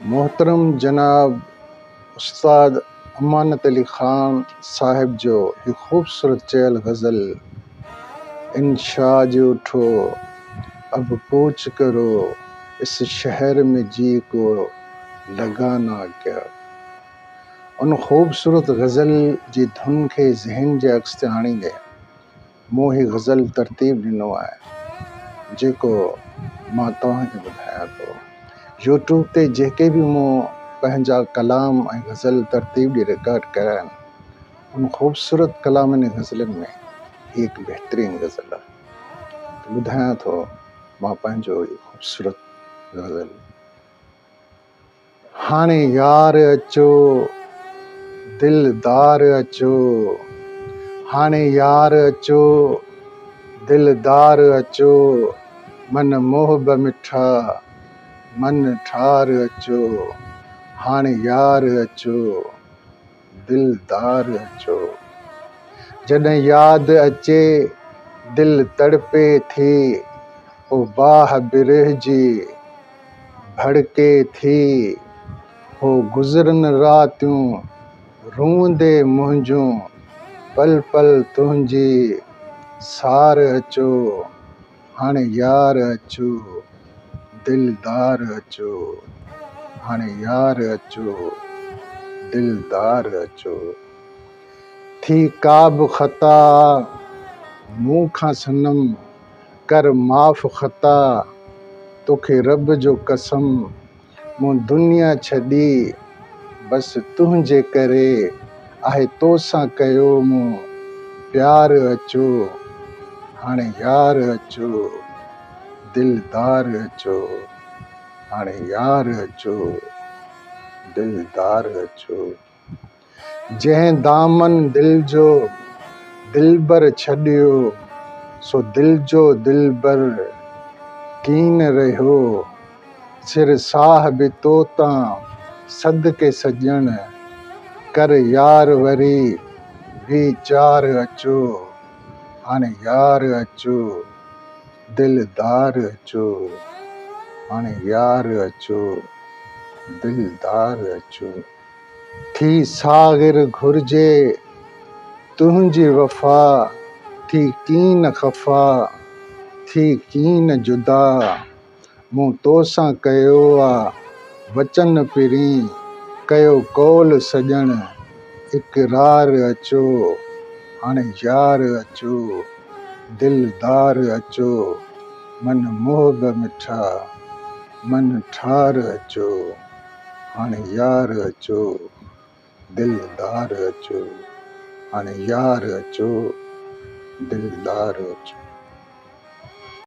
मोहतरम जनाब उस्ताद अमानत अली ख़ान साहिब जो ये ख़ूबसूरत चयल गज़ल इंशा जो उठो अब कूच करो इस शहर में जी को लगाना क्या। उन ख़ूबसूरत गज़ल जी धुन खे ज़हन जे अक्स ते आणींदे मूं ही गज़ल तरतीब ॾिनो आहे जेको मां तव्हांखे ॿुधायां थो। यूट्यूब ते जेके बि मूं पंहिंजा कलाम ऐं गज़ल तरतीब ॾी रिकॉर्ड कया आहिनि उन ख़ूबसूरत कलामनि गज़लनि में ही हिकु बहितरीन गज़ल आहे। ॿुधायां थो मां पंहिंजो इहो ख़ूबसूरत गज़ल। हाणे यार अचो दिलदार अचो, हाणे यार अचो दिलदार अचो, मन मोहब मिठा मन ठार अचो। हाणे यार अचो दिलदार अचो। जॾहिं यादि अचे दिल तड़पे थी ओ बाह बिरह जी भड़के थी। हो गुज़रन रातियूं रूंदे मुंहिंजूं पल पल तुंहिंजी सार अचो। हाणे यार अचो दिलदार अचो, हाणे यार अचो दिलदार अचो। थी का बि ख़ता मूं खां सनम कर माफ़ ख़ता तोखे रब जो कसम मूं दुनिया छॾी बसि तुंहिंजे करे आहे तोसां कयो मूं प्यार अचो। हाणे यार अचो दिलदार अचो, हाणे यार अचो दिलदार अचो। जंहिं दामन दिल जो दिलबर छॾियो सो दिल जो दिलबर कीन रहियो। सिर साह बि तो तां सदके सॼण कर यार वरी वीचार अचो। हाणे यार अचो दिलदार अचो, हाणे यार अचो दिलदार अचो। थी साग़िर घुरिजे तुंहिंजी वफ़ा थी कीन ख़फ़ा थी कीन जुदा मूं तोसां कयो आहे वचन पहिरीं कयो कौल सॼण इक़रार अचो। हाणे यार अचो दिलदार अचो, मन मोहब मिठा मन ठार अचो। हाणे यार अचो दिलदार अचो, हाणे यार अचो दिलदार अचो।